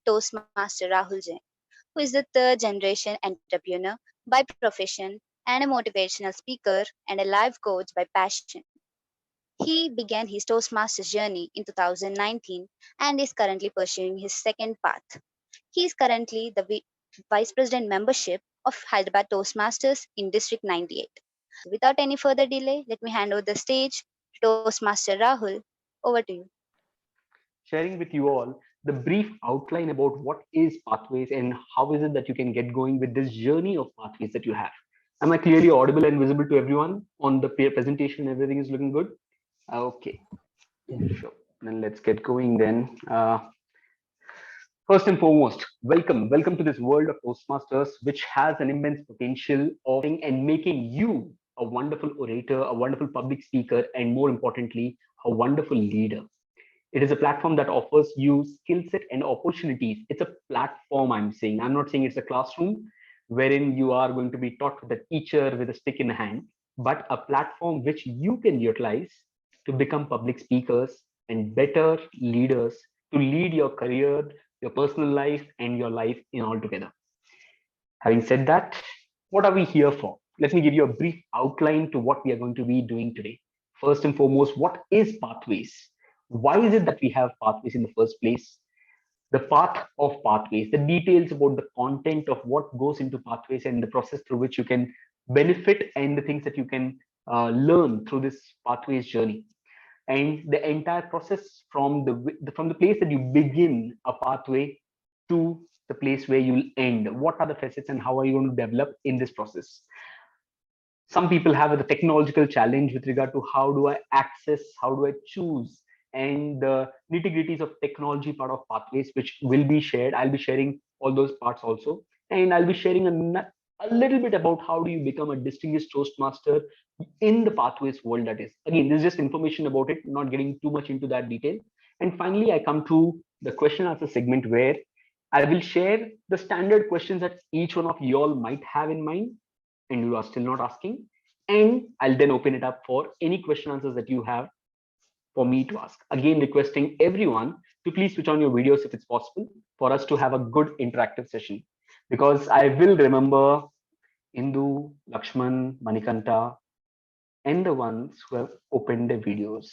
Toastmaster Rahul Jain, who is the third generation entrepreneur by profession and a motivational speaker and a life coach by passion. He began his Toastmasters journey in 2019 and is currently pursuing his second path. He is currently the Vice President membership of Hyderabad Toastmasters in District 98. So without any further delay, let me hand over the stage to Toastmaster Rahul. Over to you. Sharing with you all the brief outline about what is Pathways and how is it that you can get going with this journey of Pathways that you have. Am I clearly audible and visible to everyone on the presentation? Everything is looking good? Okay, sure. Then let's get going then. First and foremost, welcome to this world of Toastmasters, which has an immense potential of and making you a wonderful orator, a wonderful public speaker, and more importantly, a wonderful leader. It is a platform that offers you skill set and opportunities. It's a platform, I'm saying. I'm not saying it's a classroom wherein you are going to be taught with a teacher with a stick in the hand, but a platform which you can utilize to become public speakers and better leaders to lead your career, your personal life, and your life in all together. Having said that, what are we here for? Let me give you a brief outline to what we are going to be doing today. First and foremost, what is Pathways? Why is it that we have Pathways in the first place? The path of Pathways, the details about the content of what goes into Pathways and the process through which you can benefit and the things that you can learn through this Pathways journey. And the entire process from the place that you begin a pathway to the place where you'll end. What are the facets and how are you going to develop in this process? Some people have a technological challenge with regard to how do I access, how do I choose, and the nitty gritties of technology part of Pathways, which will be shared. I'll be sharing all those parts also, and I'll be sharing a little bit about how do you become a distinguished Toastmaster in the Pathways world. That is, again, this is just information about it, not getting too much into that detail. And finally, I come to the question answer segment where I will share the standard questions that each one of you all might have in mind and you are still not asking. And I'll then open it up for any question answers that you have for me to ask. Again, requesting everyone to please switch on your videos if it's possible for us to have a good interactive session. Because I will remember Indu, Lakshman, Manikanta, and the ones who have opened their videos.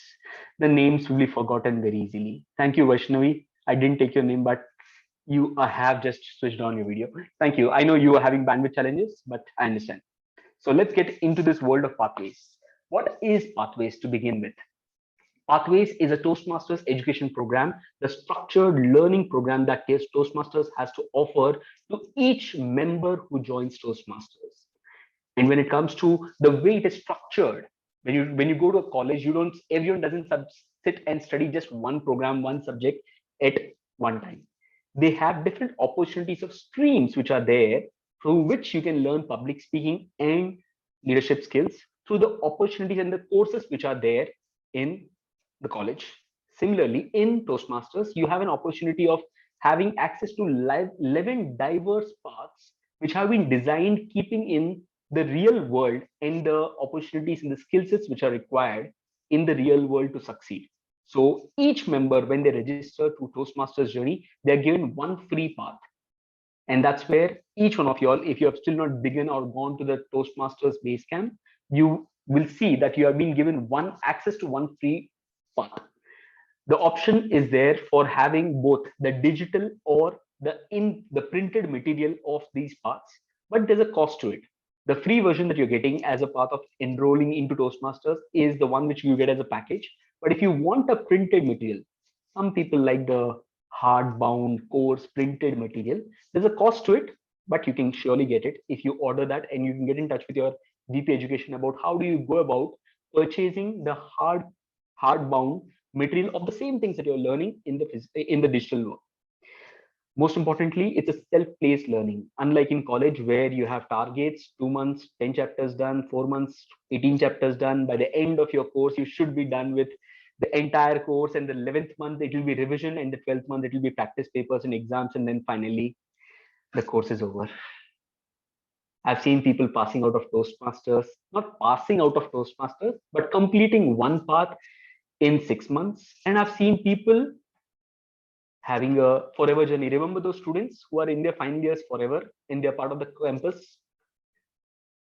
The names will be forgotten very easily. Thank you, Vaishnavi. I didn't take your name, but you have just switched on your video. Thank you. I know you are having bandwidth challenges, but I understand. So let's get into this world of Pathways. What is Pathways to begin with? Pathways is a Toastmasters education program, the structured learning program that Toastmasters has to offer to each member who joins Toastmasters. And when it comes to the way it is structured, when you go to a college, everyone doesn't sit and study just one program, one subject at one time. They have different opportunities of streams which are there through which you can learn public speaking and leadership skills through the opportunities and the courses which are there in the college. Similarly, in Toastmasters, you have an opportunity of having access to 11 diverse paths which have been designed keeping in the real world and the opportunities and the skill sets which are required in the real world to succeed. So each member, when they register to Toastmasters journey, they're given one free path. And that's where each one of you all, if you have still not begun or gone to the Toastmasters Basecamp, you will see that you have been given one access to one free path. The option is there for having both the digital or the printed material of these paths, but there's a cost to it. The free version that you're getting as a part of enrolling into Toastmasters is the one which you get as a package. But if you want a printed material, some people like the hardbound course printed material. There's a cost to it, but you can surely get it if you order that, and you can get in touch with your VP Education about how do you go about purchasing the hardbound material of the same things that you're learning in the digital world. Most importantly, it's a self-paced learning. Unlike in college where you have targets, 2 months, 10 chapters done, 4 months, 18 chapters done. By the end of your course, you should be done with the entire course, and the 11th month it will be revision, and the 12th month it will be practice papers and exams, and then finally the course is over. I've seen people passing out of Toastmasters, not passing out of Toastmasters, but completing one path in 6 months. And I've seen people having a forever journey. Remember those students who are in their final years forever and they're part of the campus?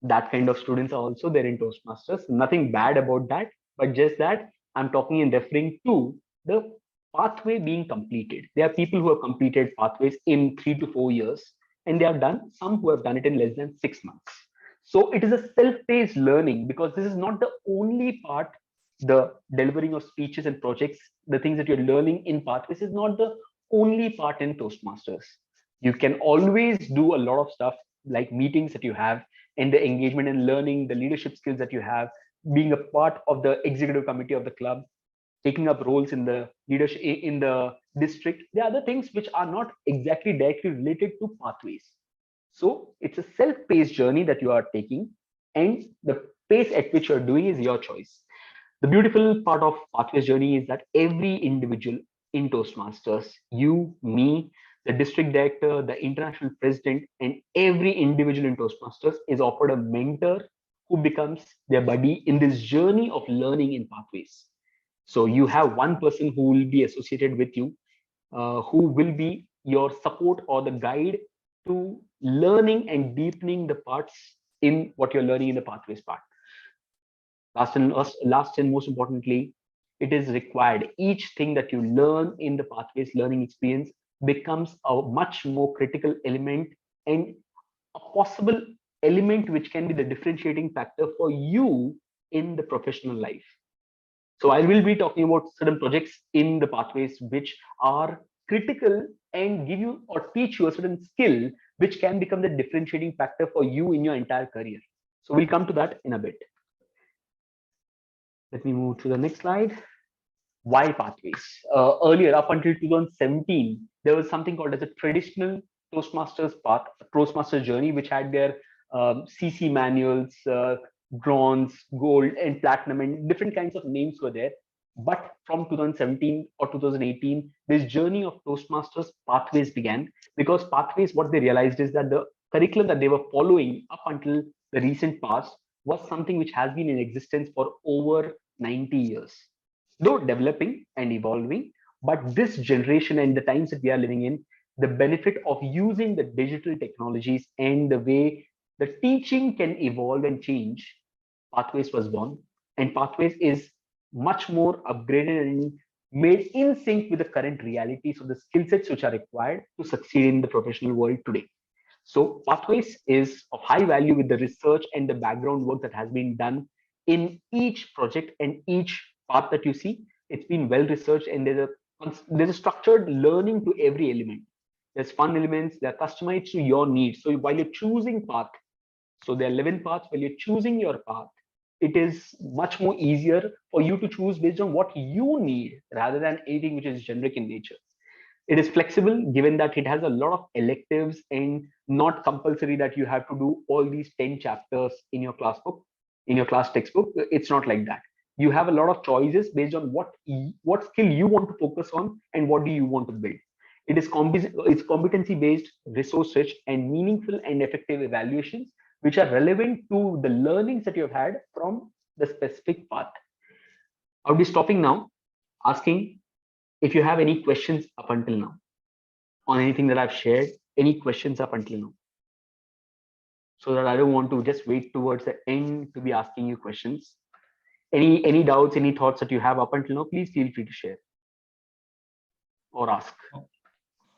That kind of students are also there in Toastmasters. Nothing bad about that, but just that I'm talking and referring to the pathway being completed. There are people who have completed pathways in 3 to 4 years, and they have done some who have done it in less than 6 months. So it is a self-paced learning because this is not the only part. The delivering of speeches and projects, the things that you're learning in pathways is not the only part in Toastmasters. You can always do a lot of stuff like meetings that you have and the engagement and learning the leadership skills that you have, being a part of the executive committee of the club, taking up roles in the leadership in the district. There are other things which are not exactly directly related to pathways. So it's a self-paced journey that you are taking, and the pace at which you're doing is your choice. The beautiful part of pathways journey is that every individual in Toastmasters, you, me, the district director, the international president, and every individual in Toastmasters is offered a mentor who becomes their buddy in this journey of learning in pathways. So you have one person who will be associated with you, who will be your support or the guide to learning and deepening the parts in what you're learning in the pathways part. Last and most importantly, it is required. Each thing that you learn in the pathways learning experience becomes a much more critical element and a possible element which can be the differentiating factor for you in the professional life. So I will be talking about certain projects in the pathways which are critical and give you or teach you a certain skill which can become the differentiating factor for you in your entire career. So we'll come to that in a bit. Let me move to the next slide. Why pathways? Earlier, up until 2017, there was something called as a traditional Toastmasters path, Toastmasters journey, which had their CC manuals, bronze, gold, and platinum, and different kinds of names were there. But from 2017 or 2018, this journey of Toastmasters pathways began because pathways, what they realized is that the curriculum that they were following up until the recent past was something which has been in existence for over 90 years, though developing and evolving. But this generation and the times that we are living in, the benefit of using the digital technologies and the way the teaching can evolve and change, Pathways was born. And Pathways is much more upgraded and made in sync with the current realities of the skill sets which are required to succeed in the professional world today. So Pathways is of high value with the research and the background work that has been done in each project and each path that you see. It's been well researched and there's a structured learning to every element. There's fun elements, they're customized to your needs. So while you're choosing path, so there are 11 paths, while you're choosing your path, it is much more easier for you to choose based on what you need rather than anything which is generic in nature. It is flexible given that it has a lot of electives and not compulsory that you have to do all these 10 chapters in your class book, in your class textbook. It's not like that. You have a lot of choices based on what skill you want to focus on and what do you want to build. It's competency based, resource rich, and meaningful and effective evaluations which are relevant to the learnings that you have had from the specific path. I'll be stopping now, asking if you have any questions up until now on anything that I've shared, any questions up until now, so that I don't want to just wait towards the end to be asking you questions. Any doubts, any thoughts that you have up until now, please feel free to share or ask.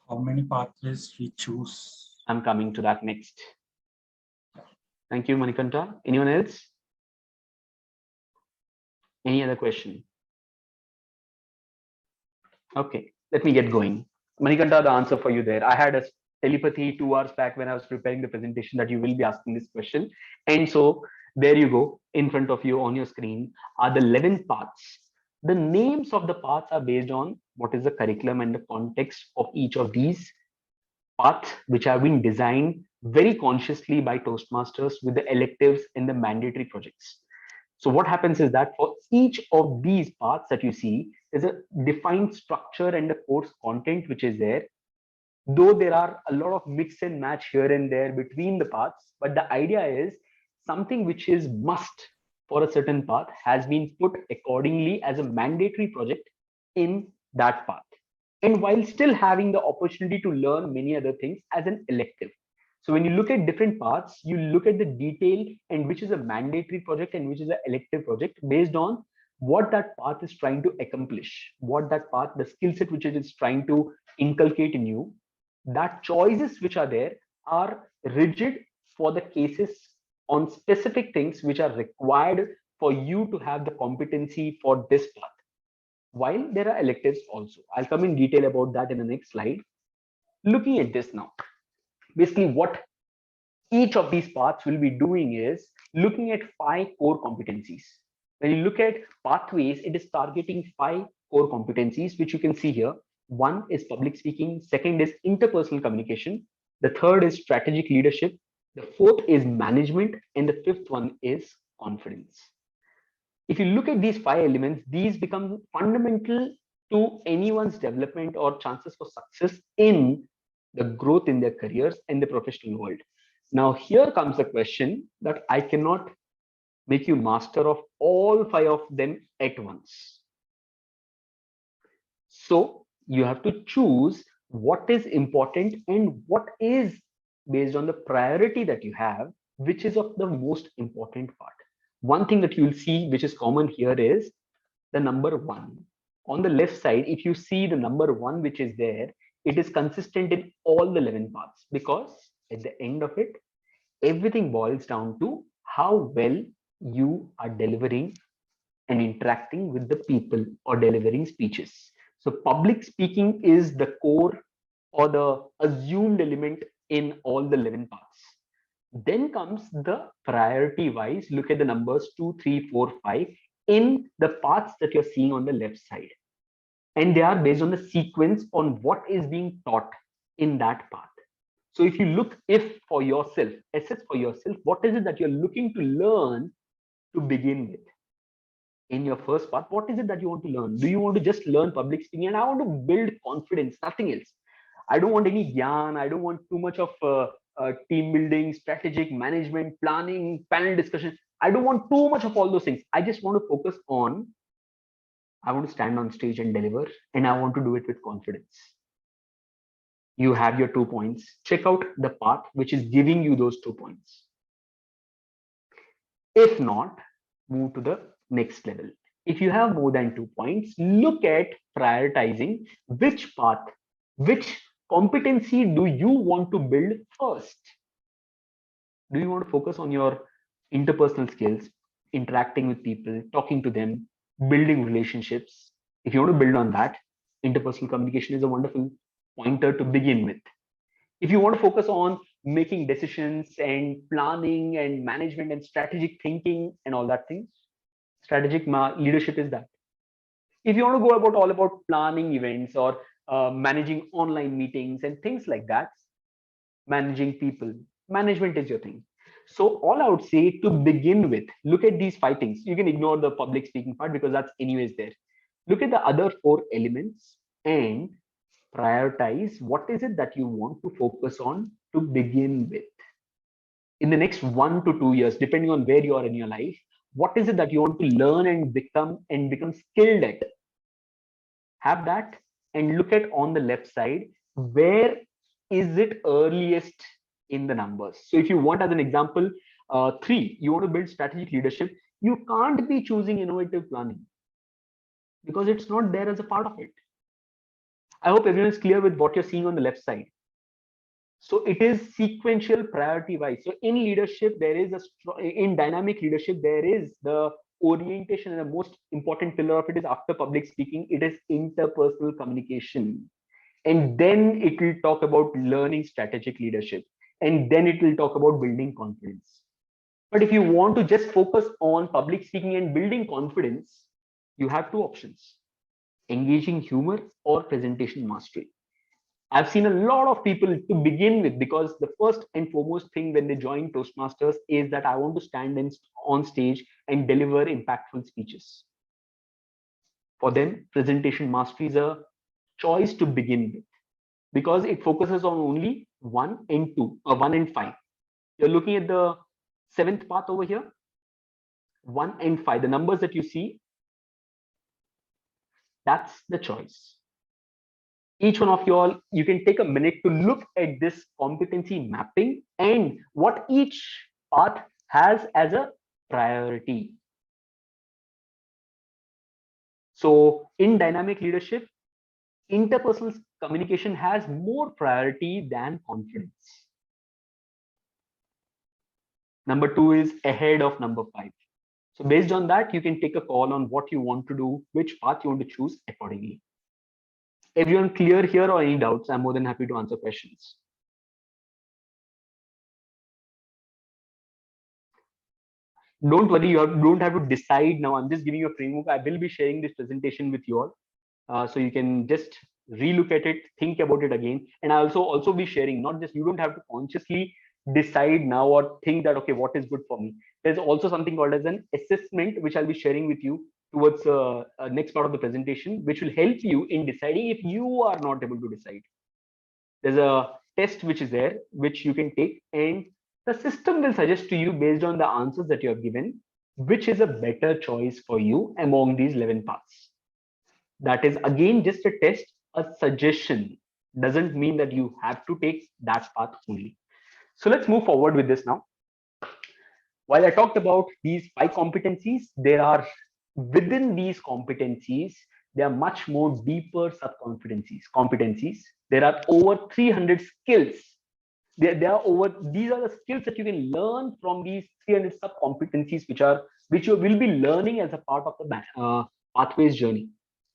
How many pathways we choose? I'm coming to that next. Thank you, Manikanta. Anyone else? Any other question? Okay, let me get going. Manikanta, the answer for you there. I had a telepathy 2 hours back when I was preparing the presentation that you will be asking this question. And so there you go, in front of you on your screen are the 11 paths. The names of the paths are based on what is the curriculum and the context of each of these paths, which have been designed very consciously by Toastmasters with the electives and the mandatory projects. So what happens is that for each of these paths that you see, there's a defined structure and the course content which is there. Though there are a lot of mix and match here and there between the paths, but the idea is something which is must for a certain path has been put accordingly as a mandatory project in that path. and while still having the opportunity to learn many other things as an elective. So when you look at different paths, you look at the detail and which is a mandatory project and which is an elective project based on what that path is trying to accomplish, what that path, the skill set which it is trying to inculcate in you. That choices which are there are rigid for the cases on specific things which are required for you to have the competency for this path. While there are electives also, I'll come in detail about that in the next slide. Looking at this now, basically what each of these paths will be doing is looking at 5 core competencies. When you look at pathways, it is targeting 5 core competencies, which you can see here. One is public speaking, second is interpersonal communication, the third is strategic leadership, the fourth is management, and the fifth one is confidence. If you look at these 5 elements, these become fundamental to anyone's development or chances for success in the growth in their careers and the professional world. Now, here comes the question that I cannot make you master of all 5 of them at once. So you have to choose what is important and what is based on the priority that you have, which is of the most important part. One thing that you'll see, which is common here, is the number 1. On the left side, if you see the number 1 which is there, it is consistent in all the 11 parts, because at the end of it, everything boils down to how well you are delivering and interacting with the people or delivering speeches. So public speaking is the core or the assumed element in all the 11 parts. Then comes the priority wise, look at the numbers 2, 3, 4, 5 in the paths that you're seeing on the left side. And they are based on the sequence on what is being taught in that path. So if you look, if for yourself, assess for yourself, what is it that you're looking to learn to begin with? In your first part, what is it that you want to learn? Do you want to just learn public speaking? And I want to build confidence, nothing else. I don't want any gyan. I don't want too much of team building, strategic management, planning, panel discussion. I don't want too much of all those things. I just want to focus on, I want to stand on stage and deliver, and I want to do it with confidence. You have your 2 points. Check out the path which is giving you those 2 points. If not, move to the next level. If you have more than 2 points, look at prioritizing which path, which competency do you want to build first? Do you want to focus on your interpersonal skills, interacting with people, talking to them, building relationships? If you want to build on that, interpersonal communication is a wonderful pointer to begin with. If you want to focus on making decisions and planning and management and strategic thinking and all that things, strategic leadership is that. If you want to go about all about planning events or managing online meetings and things like that, managing people, management is your thing. So all I would say to begin with, look at these 5 things. You can ignore the public speaking part because that's anyways there. Look at the other 4 elements and prioritize what is it that you want to focus on to begin with. In the next 1 to 2 years, depending on where you are in your life, what is it that you want to learn and become skilled at? Have that and look at on the left side, where is it earliest in the numbers? So if you want, as an example, 3, you want to build strategic leadership, you can't be choosing innovative planning because it's not there as a part of it. I hope everyone is clear with what you're seeing on the left side. So it is sequential, priority wise. So in leadership, there is in dynamic leadership, there is the orientation, and the most important pillar of it is, after public speaking, it is interpersonal communication. And then it will talk about learning strategic leadership. And then it will talk about building confidence. But if you want to just focus on public speaking and building confidence, you have 2 options: engaging humor or presentation mastery. I've seen a lot of people to begin with, because the first and foremost thing when they join Toastmasters is that I want to stand on stage and deliver impactful speeches. For them, presentation mastery is a choice to begin with because it focuses on only 1 and 2, or 1 and 5. You're looking at the 7th path over here, 1 and 5, the numbers that you see, that's the choice. Each one of you all, you can take a minute to look at this competency mapping and what each path has as a priority. So in dynamic leadership, interpersonal communication has more priority than confidence. Number 2 is ahead of number 5. So based on that, you can take a call on what you want to do, which path you want to choose accordingly. Everyone clear here or any doubts? I'm more than happy to answer questions. Don't worry, don't have to decide now. I'm just giving you a framework. I will be sharing this presentation with you all. So you can just relook at it, think about it again. And I also be sharing, not just, you don't have to consciously decide now or think that, okay, what is good for me. There's also something called as an assessment, which I'll be sharing with you towards next part of the presentation, which will help you in deciding if you are not able to decide. There's a test which is there, which you can take, and the system will suggest to you based on the answers that you have given, which is a better choice for you among these 11 paths. That is again just a test, a suggestion. Doesn't mean that you have to take that path only. So let's move forward with this now. While I talked about these 5 competencies, there are within these competencies, there are much more deeper competencies. There are over 300 skills. There are over, these are the skills that you can learn from these 300 sub competencies, which you will be learning as a part of the pathways journey.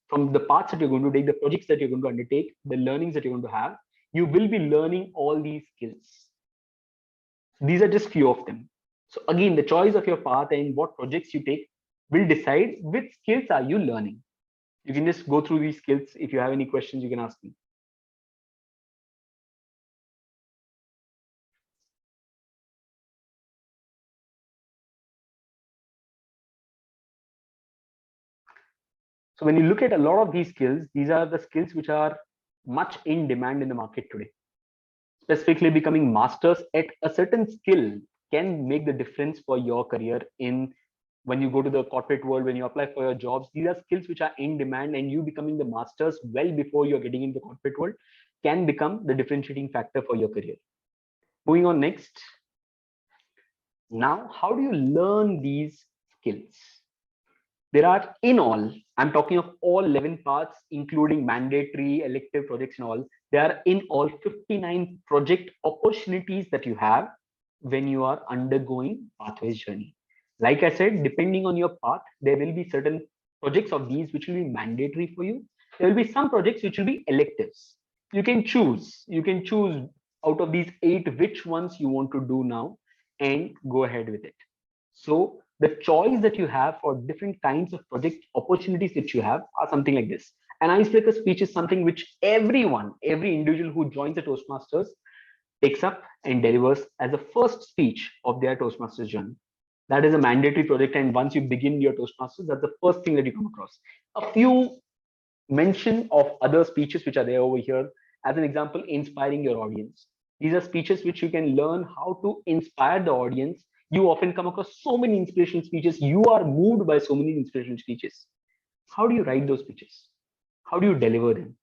From the paths that you're going to take, the projects that you're going to undertake, the learnings that you're going to have, you will be learning all these skills. These are just few of them. So again, the choice of your path and what projects you take will decide which skills are you learning. You can just go through these skills. If you have any questions, you can ask me. So when you look at a lot of these skills, these are the skills which are much in demand in the market today. Specifically, becoming masters at a certain skill can make the difference for your career in when you go to the corporate world, when you apply for your jobs. These are skills which are in demand, and you becoming the masters well before you're getting into the corporate world can become the differentiating factor for your career. Moving on next. Now, how do you learn these skills? There are in all, I'm talking of all 11 paths, including mandatory, elective projects and all. There are in all 59 project opportunities that you have when you are undergoing pathways journey. Like I said, depending on your path, there will be certain projects of these which will be mandatory for you. There will be some projects which will be electives. You can choose. You can choose out of these 8 which ones you want to do now and go ahead with it. So the choice that you have for different kinds of project opportunities that you have are something like this. An icebreaker speech is something which everyone, every individual who joins the Toastmasters takes up and delivers as a first speech of their Toastmasters journey. That is a mandatory project, and once you begin your Toastmasters, that's the first thing that you come across. A few mention of other speeches which are there over here. As an example, inspiring your audience. These are speeches which you can learn how to inspire the audience. You often come across so many inspirational speeches. You are moved by so many inspirational speeches. How do you write those speeches? How do you deliver them?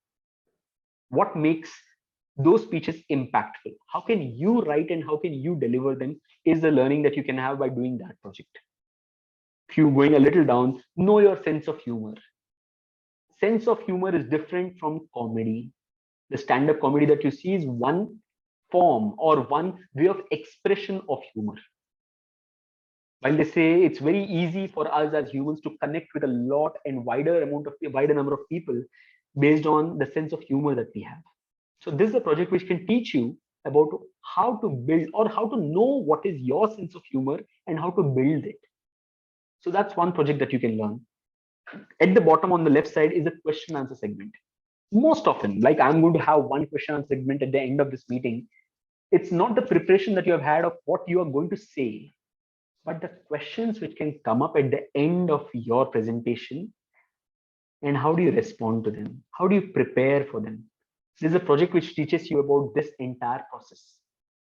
What makes those speeches impactful? How can you write and how can you deliver them is the learning that you can have by doing that project. If you going a little down, know your sense of humor. Sense of humor is different from comedy. The stand-up comedy that you see is one form or one way of expression of humor. While they say it's very easy for us as humans to connect with a lot and wider number of people based on the sense of humor that we have. So this is a project which can teach you about how to build or how to know what is your sense of humor and how to build it. So that's one project that you can learn. At the bottom on the left side is a question answer segment. Most often, like I'm going to have one question answer segment at the end of this meeting. It's not the preparation that you have had of what you are going to say, but the questions which can come up at the end of your presentation, and how do you respond to them? How do you prepare for them? This is a project which teaches you about this entire process,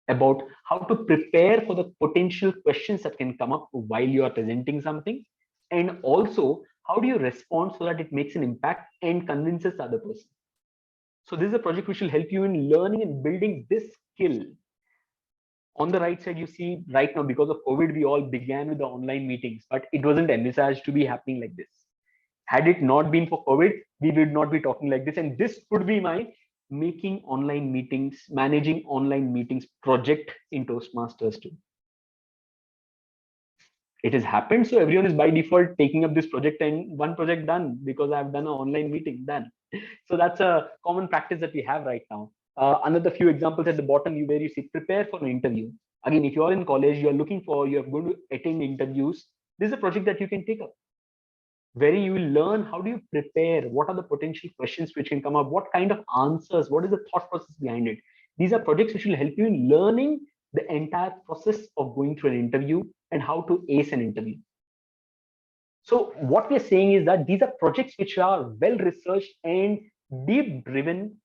about how to prepare for the potential questions that can come up while you are presenting something, and also how do you respond so that it makes an impact and convinces the other person. So this is a project which will help you in learning and building this skill. On the right side, you see right now, because of COVID, we all began with the online meetings, but it wasn't envisaged to be happening like this. Had it not been for COVID, we would not be talking like this. And this could be my making online meetings, managing online meetings project in Toastmasters too. It has happened. So everyone is by default taking up this project, and one project done because I've done an online meeting done. So that's a common practice that we have right now. Another few examples at the bottom, where you see prepare for an interview. Again, if you're in college, you're going to attend interviews. This is a project that you can take up, where you will learn how do you prepare, what are the potential questions which can come up, what kind of answers, what is the thought process behind it. These are projects which will help you in learning the entire process of going through an interview and how to ace an interview. So what we're saying is that these are projects which are well researched and deep driven,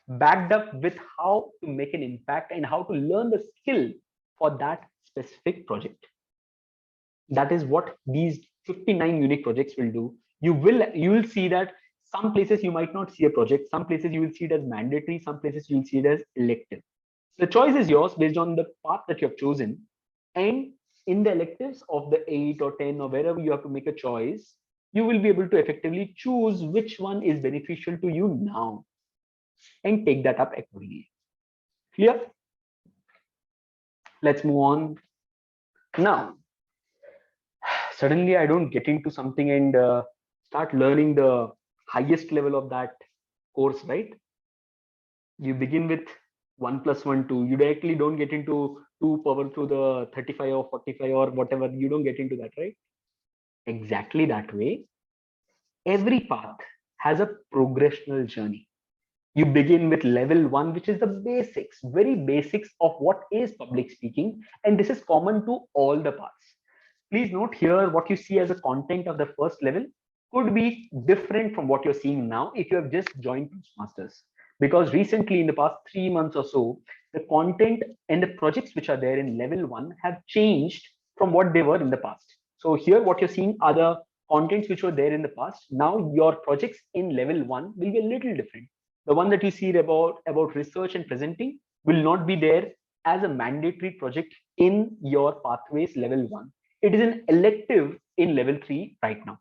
backed up with how to make an impact and how to learn the skill for that specific project. That is what these 59 unique projects will do. You will see that some places you might not see a project, some places you will see it as mandatory, some places you will see it as elective. The choice is yours based on the path that you have chosen. And in the electives of the 8 or 10 or wherever you have to make a choice, you will be able to effectively choose which one is beneficial to you now and take that up accordingly. Clear? Let's move on. Now, suddenly I don't get into something and start learning the highest level of that course, right? You begin with 1 plus 1 2. You directly don't get into 2 power to the 35 or 45 or whatever. You don't get into that, right? Exactly that way. Every path has a progressional journey. You begin with level 1, which is the basics, very basics of what is public speaking, and this is common to all the paths. Please note here, what you see as a content of the first level could be different from what you're seeing now if you have just joined Toastmasters. Because recently, in the past 3 months or so, the content and the projects which are there in level 1 have changed from what they were in the past. So here, what you're seeing are the contents which were there in the past. Now your projects in level 1 will be a little different. The one that you see about research and presenting will not be there as a mandatory project in your pathways level 1. It is an elective in level 3 right now.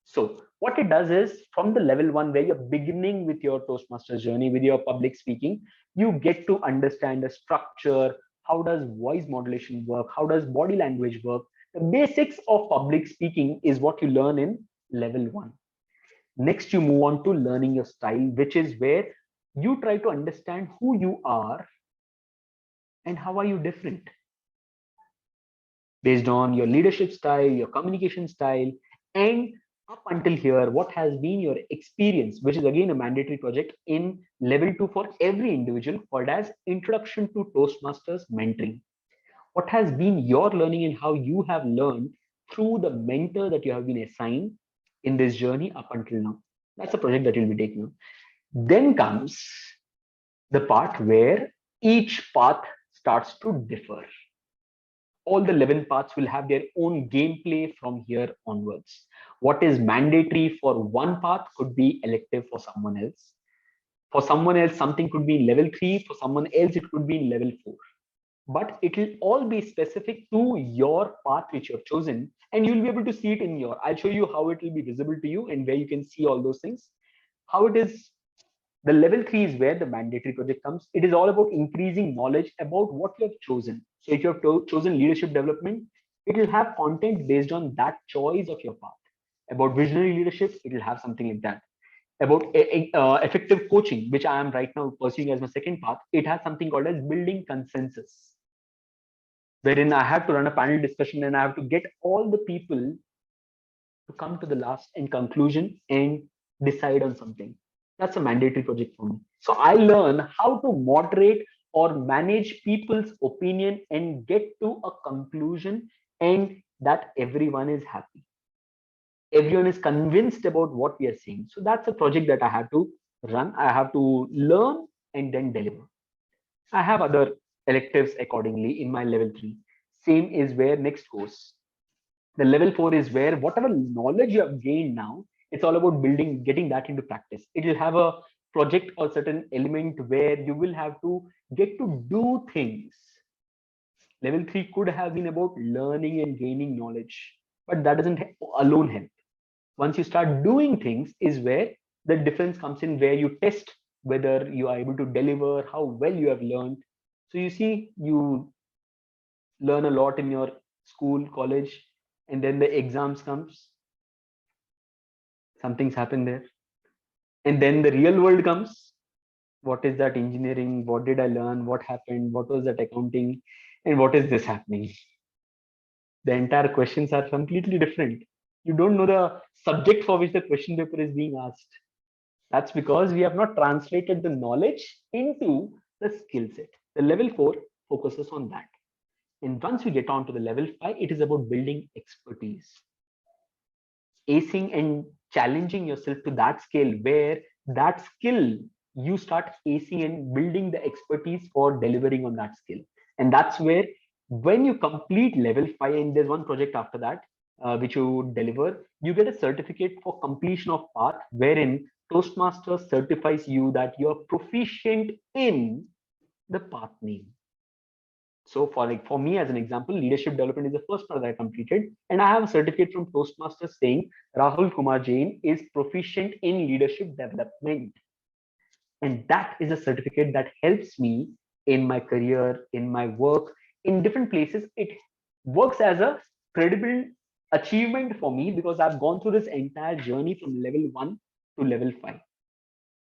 So what it does is, from the level 1 where you're beginning with your Toastmasters journey, with your public speaking, you get to understand the structure. How does voice modulation work? How does body language work? The basics of public speaking is what you learn in level 1. Next, you move on to learning your style, which is where you try to understand who you are and how are you different based on your leadership style, your communication style, and up until here, what has been your experience, which is again a mandatory project in level 2 for every individual, called as Introduction to Toastmasters Mentoring. What has been your learning and how you have learned through the mentor that you have been assigned in this journey up until now. That's a project that you'll be taking on. Then comes the part where each path starts to differ. All the 11 paths will have their own gameplay from here onwards. What is mandatory for one path could be elective for someone else. For someone else, something could be in level 3. For someone else, it could be in level 4. But it will all be specific to your path which you have chosen, and you'll be able to see it in your. I'll show you how it will be visible to you and where you can see all those things. How it is. The level 3 is where the mandatory project comes. It is all about increasing knowledge about what you have chosen. So if you have chosen leadership development, it will have content based on that choice of your path. About visionary leadership, it will have something like that. About effective coaching, which I am right now pursuing as my second path, it has something called as building consensus, wherein I have to run a panel discussion and I have to get all the people to come to the last and conclusion and decide on something. That's a mandatory project for me. So I learn how to moderate or manage people's opinion and get to a conclusion, and that everyone is happy. Everyone is convinced about what we are seeing. So that's a project that I have to run. I have to learn and then deliver. I have other electives accordingly in my level 3. Same is where next goes. The level 4 is where whatever knowledge you have gained now, it's all about building, getting that into practice. It will have a project or certain element where you will have to get to do things. Level 3 could have been about learning and gaining knowledge, but that doesn't alone help. Once you start doing things is where the difference comes in, where you test whether you are able to deliver, how well you have learned. So you see, you learn a lot in your school, college, and then the exams comes, something's happened there. And then the real world comes. What is that engineering? What did I learn? What happened? What was that accounting? And what is this happening? The entire questions are completely different. You don't know the subject for which the question paper is being asked. That's because we have not translated the knowledge into the skill set. The level 4 focuses on that. And once we get on to the level 5, it is about building expertise, acing and challenging yourself to that scale where that skill you start acing and building the expertise for delivering on that skill. And that's where, when you complete level 5, and there's one project after that which you deliver, you get a certificate for completion of path, wherein Toastmasters certifies you that you're proficient in the path name. So for me, as an example, leadership development is the first part that I completed, and I have a certificate from Toastmasters saying Rahul Kumar Jain is proficient in leadership development. And that is a certificate that helps me in my career, in my work, in different places. It works as a credible achievement for me because I've gone through this entire journey from level 1 to level 5.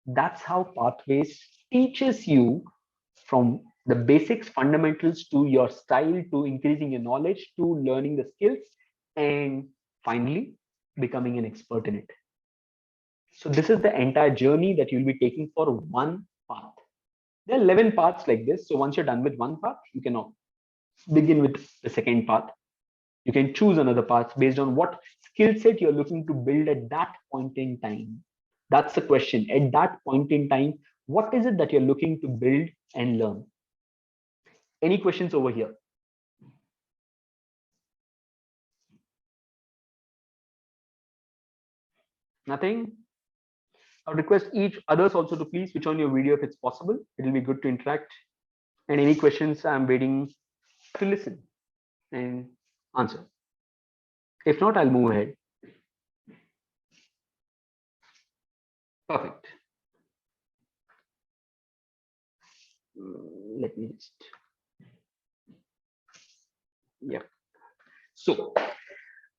That's how Pathways teaches you from the basics, fundamentals, to your style, to increasing your knowledge, to learning the skills, and finally becoming an expert in it. So this is the entire journey that you'll be taking for one path. There are 11 paths like this. So once you're done with one path, you can begin with the second path. You can choose another path based on what skill set you're looking to build at that point in time. That's the question. At that point in time, what is it that you're looking to build and learn? Any questions over here? Nothing? I would request each others also to please switch on your video if it's possible. It will be good to interact. And any questions, I'm waiting to listen and answer. If not, I'll move ahead. Perfect. Let me just, yeah. So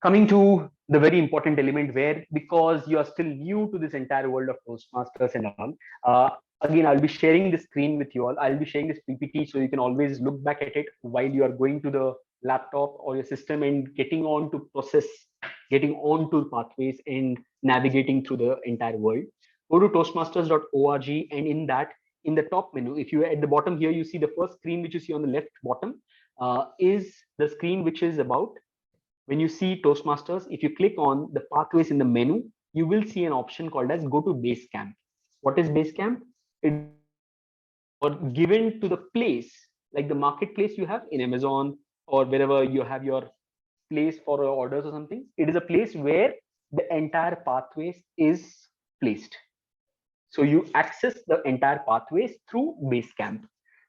coming to the very important element, where because you are still new to this entire world of Toastmasters and all, again, I'll be sharing the screen with you all. I'll be sharing this PPT so you can always look back at it while you are going to the laptop or your system and getting on to process, getting on to pathways and navigating through the entire world. Go to toastmasters.org, and in that, in the top menu, if you at the bottom here, you see the first screen which you see on the left bottom is the screen which is about, when you see Toastmasters, if you click on the pathways in the menu, you will see an option called as go to Basecamp. What is Basecamp? It or given to the place, like the marketplace you have in Amazon or wherever you have your place for orders or something. It is a place where the entire pathways is placed. So you access the entire pathways through Basecamp.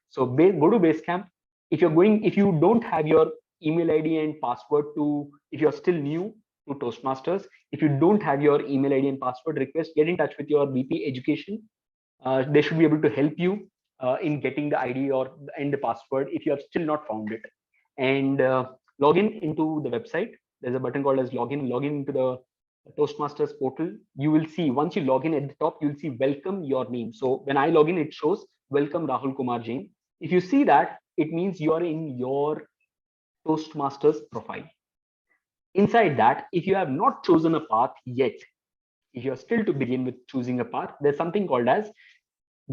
So go to Basecamp. If you don't have your email ID and password to, if you're still new to Toastmasters, if you don't have your email ID and password, request, get in touch with your BP Education. They should be able to help you in getting the ID or and the password if you have still not found it. And log in into the website. There's a button called as login. Log in into the Toastmasters portal. You will see, once you log in at the top, you'll see welcome your name. So when I log in, it shows welcome Rahul Kumar Jain. If you see that, it means you're in your Toastmasters profile. Inside that, if you have not chosen a path yet, if you're still to begin with choosing a path, there's something called as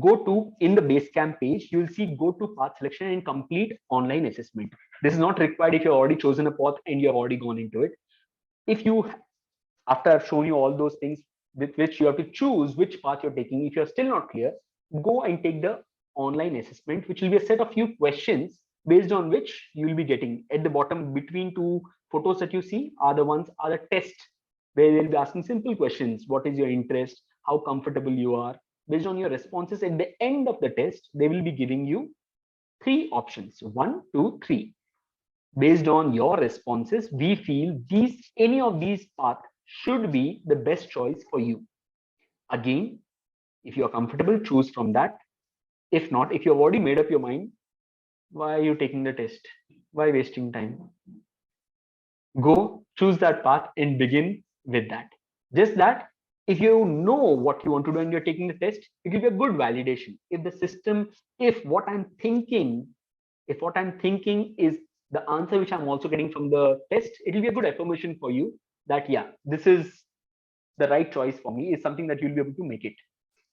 go to, in the Basecamp page, you'll see go to path selection and complete online assessment. This is not required if you've already chosen a path and you've already gone into it. If you, after I've shown you all those things with which you have to choose which path you're taking, if you're still not clear, go and take the online assessment, which will be a set of few questions based on which you will be getting. At the bottom between two photos that you see are the test, where they'll be asking simple questions. What is your interest? How comfortable you are? based on your responses at the end of the test, they will be giving you 3 options, 1, 2, 3. Based on your responses, we feel any of these paths should be the best choice for you. Again, if you are comfortable, choose from that. If not, if you've already made up your mind, why are you taking the test? Why wasting time? Go choose that path and begin with that. Just that, if you know what you want to do and you're taking the test, it will be a good validation. If the system, if what I'm thinking is the answer which I'm also getting from the test, it will be a good affirmation for you that, yeah, this is the right choice for me, is something that you'll be able to make it.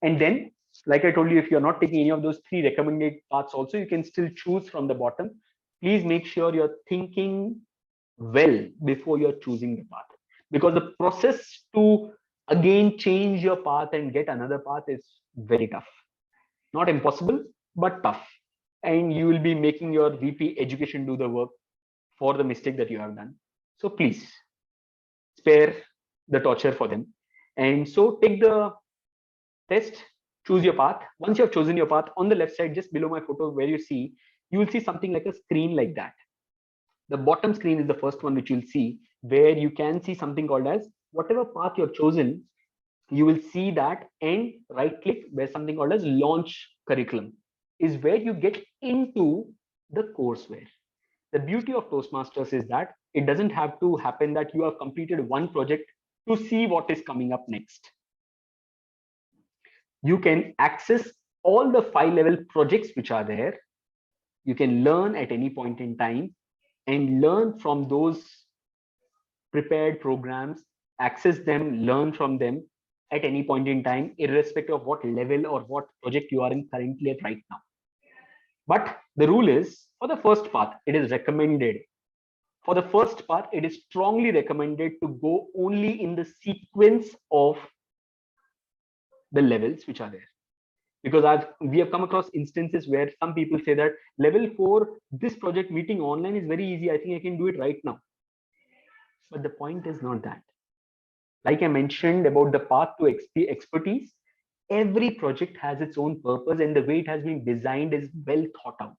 And then, like I told you, if you're not taking any of those 3 recommended paths also, you can still choose from the bottom. Please make sure you're thinking well before you're choosing the path, because the process to again change your path and get another path is very tough. Not impossible, but tough. And you will be making your VP education do the work for the mistake that you have done. So please spare the torture for them. And so take the test, choose your path. Once you have chosen your path, on the left side, just below my photo where you will see something like a screen like that. The bottom screen is the first one which you'll see, where you can see something called as whatever path you have chosen, you will see that, and right click where something called as launch curriculum is where you get into the courseware. The beauty of Toastmasters is that it doesn't have to happen that you have completed one project to see what is coming up next. You can access all the 5-level projects which are there. You can learn at any point in time and learn from those prepared programs, access them, learn from them at any point in time, irrespective of what level or what project you are in currently at right now. But the rule is, for the first path, it is recommended. For the first path, it is strongly recommended to go only in the sequence of the levels which are there. Because we have come across instances where some people say that level 4, this project meeting online is very easy. I think I can do it right now. But the point is not that. Like I mentioned about the path to expertise, every project has its own purpose, and the way it has been designed is well thought out.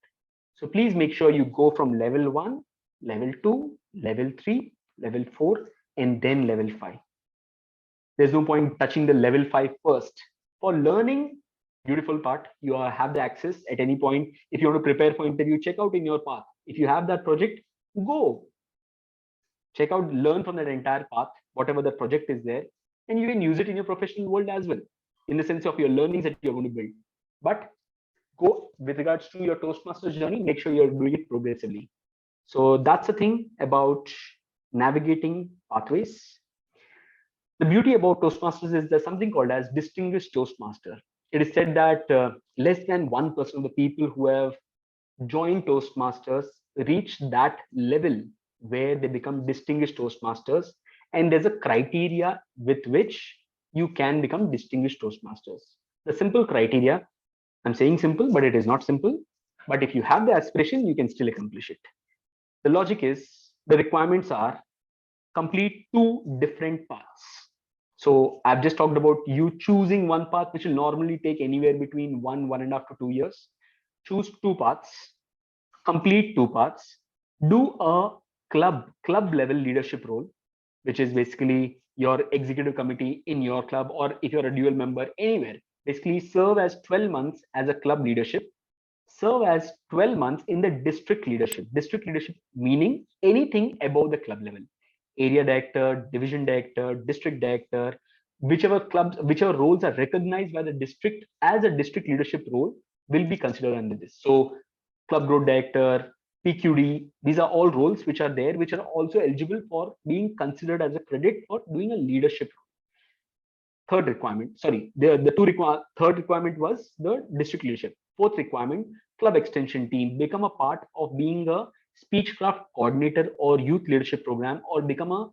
So please make sure you go from level 1, level 2, level 3, level 4, and then level 5. There's no point touching the level 5 first. For learning, beautiful part, you have the access at any point. If you want to prepare for interview, check out in your path. If you have that project, go check out, learn from that entire path, whatever the project is there, and you can use it in your professional world as well, in the sense of your learnings that you're going to build. But go with regards to your Toastmasters journey, make sure you're doing it progressively. So that's the thing about navigating pathways. The beauty about Toastmasters is there's something called as distinguished Toastmaster. It is said that less than 1% of the people who have joined Toastmasters reach that level where they become distinguished Toastmasters. And there's a criteria with which you can become distinguished Toastmasters. The simple criteria, I'm saying simple, but it is not simple. But if you have the aspiration, you can still accomplish it. The logic is, the requirements are complete 2 different paths. So I've just talked about you choosing one path, which will normally take anywhere between 1.5 to 2 years. Choose 2 paths, complete 2 paths, do a club level leadership role, which is basically your executive committee in your club, or if you're a dual member anywhere, basically serve as 12 months as a club leadership, serve as 12 months in the district leadership. District leadership meaning anything above the club level, area director, division director, district director, whichever roles are recognized by the district as a district leadership role will be considered under this. So club growth director, PQD, these are all roles which are there, which are also eligible for being considered as a credit for doing a leadership role. Third requirement, sorry, third requirement was the district leadership. Fourth requirement, club extension team, become a part of being a speechcraft coordinator or youth leadership program, or become a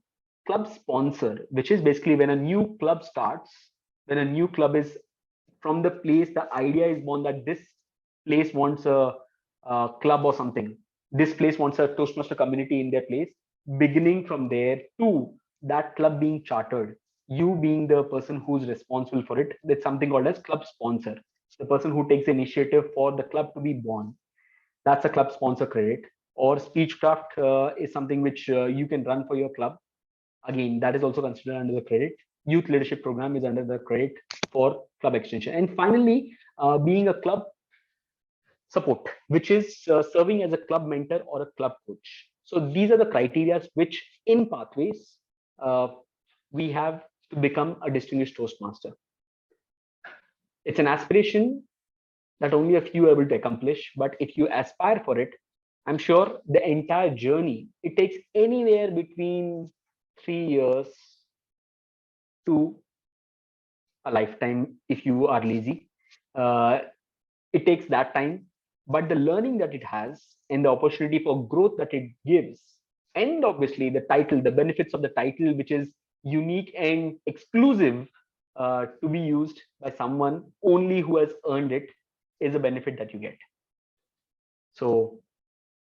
club sponsor, which is basically when a new club starts, when a new club is from the place, the idea is born that this place wants a club or something. This place wants a Toastmaster community in their place. Beginning from there to that club being chartered, you being the person who's responsible for it. That's something called as club sponsor, the person who takes initiative for the club to be born. That's a club sponsor credit. Or speechcraft is something which you can run for your club. Again, that is also considered under the credit. Youth leadership program is under the credit for club extension. And finally, being a club support, which is serving as a club mentor or a club coach. So these are the criteria which in pathways uh, we have to become a distinguished toastmaster. It's an aspiration that only a few are able to accomplish, but if you aspire for it, I'm sure the entire journey, it takes anywhere between 3 years to a lifetime if you are lazy. Uh, it takes that time, but the learning that it has and the opportunity for growth that it gives, and obviously the title, the benefits of the title, which is unique and exclusive to be used by someone only who has earned it, is a benefit that you get. So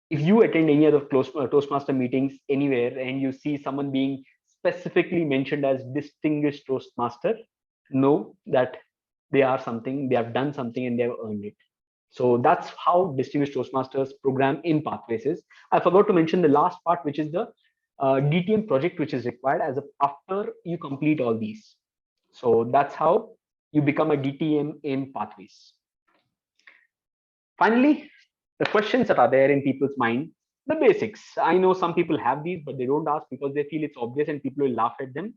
if you attend any other Toastmaster meetings anywhere and you see someone being specifically mentioned as distinguished Toastmaster, know that they are something, they have done something, and they have earned it. So that's how distinguished Toastmasters program in Pathways is. I forgot to mention the last part, which is the DTM project, which is required as a, after you complete all these. So that's how you become a DTM in Pathways. Finally, the questions that are there in people's mind, the basics. I know some people have these, but they don't ask because they feel it's obvious and people will laugh at them.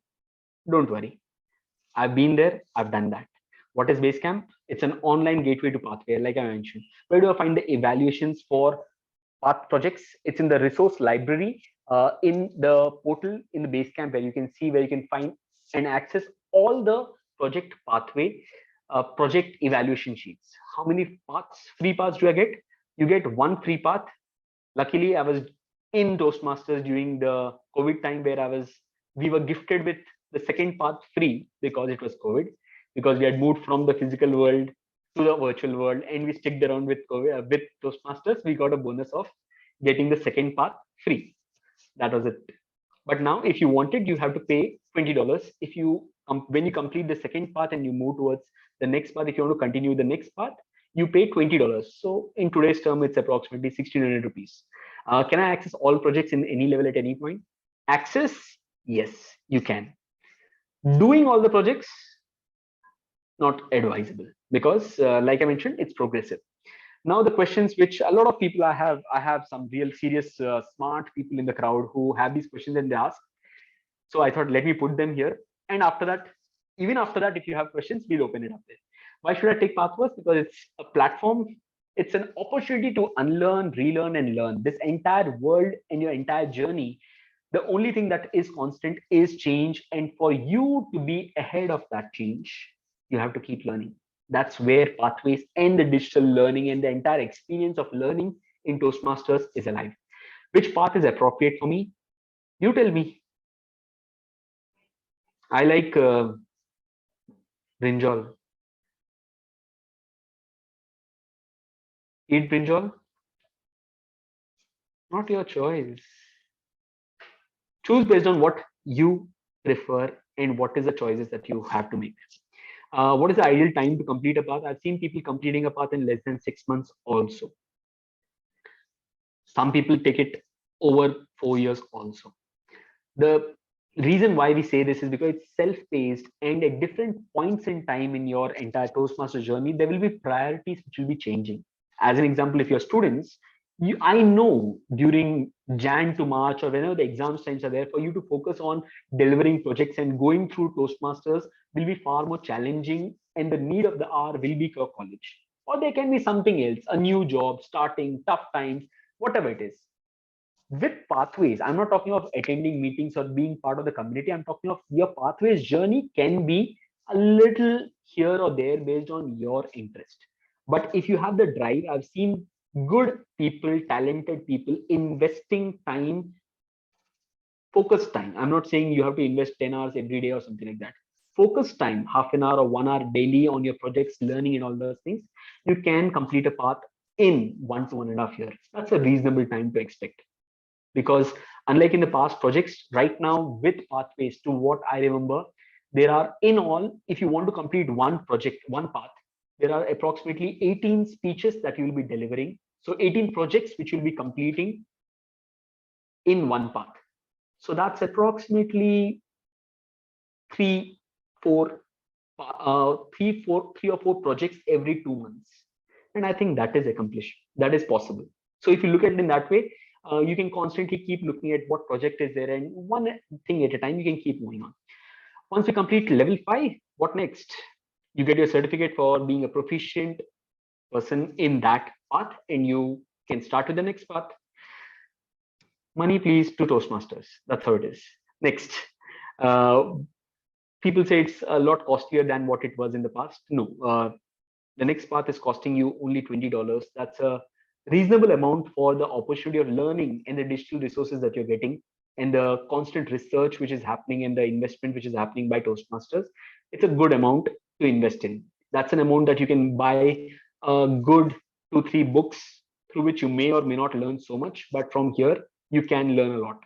Don't worry. I've been there, I've done that. What is Basecamp? It's an online gateway to Pathway, like I mentioned. Where do I find the evaluations for path projects? It's in the resource library in the portal in the Basecamp, where you can see, where you can find and access all the project pathway project evaluation sheets. How many paths, free paths do I get? You get one free path. Luckily, I was in Toastmasters during the COVID time, where we were gifted with the second path free because it was COVID, because we had moved from the physical world to the virtual world, and we sticked around with COVID, with Toastmasters. We got a bonus of getting the second path free. That was it. But now, if you want it, you have to pay $20. If you when you complete the second path and you move towards the next path, if you want to continue the next path, you pay $20. So in today's term, it's approximately 1,600 rupees. Can I access all projects in any level at any point? Access, yes, you can. Doing all the projects, not advisable, because like I mentioned, it's progressive. Now the questions which a lot of people I have some real serious smart people in the crowd who have these questions and they ask. So I thought, let me put them here. And after that, even after that, if you have questions, we'll open it up there. Why should I take Pathways? Because it's a platform. It's an opportunity to unlearn, relearn, and learn. This entire world and your entire journey, the only thing that is constant is change. And for you to be ahead of that change, you have to keep learning. That's where Pathways and the digital learning and the entire experience of learning in Toastmasters is alive. Which path is appropriate for me? You tell me. I like brinjal. Eat brinjal? Not your choice. Choose based on what you prefer and what is the choices that you have to make. What is the ideal time to complete a path? I've seen people completing a path in less than 6 months also. Some people take it over 4 years also. The reason why we say this is because it's self-paced, and at different points in time in your entire Toastmaster journey, there will be priorities which will be changing. As an example, if you're students, I know during Jan to March or whenever the exam times are there, for you to focus on delivering projects and going through Toastmasters will be far more challenging, and the need of the hour will be for college. Or there can be something else, a new job, starting, tough times, whatever it is. With Pathways, I'm not talking of attending meetings or being part of the community. I'm talking of your Pathways journey can be a little here or there based on your interest. But if you have the drive, I've seen good people, talented people investing time, focused time. I'm not saying you have to invest 10 hours every day or something like that. Focus time, half an hour or 1 hour daily on your projects, learning and all those things. You can complete a path in 1 to 1.5 years. That's a reasonable time to expect. Because unlike in the past projects, right now with Pathways, to what I remember, There are in all, if you want to complete one project, one path, there are approximately 18 speeches that you will be delivering. So 18 projects which you'll be completing in one path. So that's approximately three, four, three or four projects every 2 months. And I think that is accomplished. That is possible. So if you look at it in that way, you can constantly keep looking at what project is there, and one thing at a time, you can keep moving on. Once you complete level 5, what next? You get your certificate for being a proficient person in that path, and you can start with the next path. Money, please, to Toastmasters. That's how it is. Next. People say it's a lot costlier than what it was in the past. No, the next path is costing you only $20. That's a reasonable amount for the opportunity of learning and the digital resources that you're getting, and the constant research which is happening, and the investment which is happening by Toastmasters. It's a good amount to invest in. That's an amount that you can buy a good 2-3 books through which you may or may not learn so much, but from here you can learn a lot.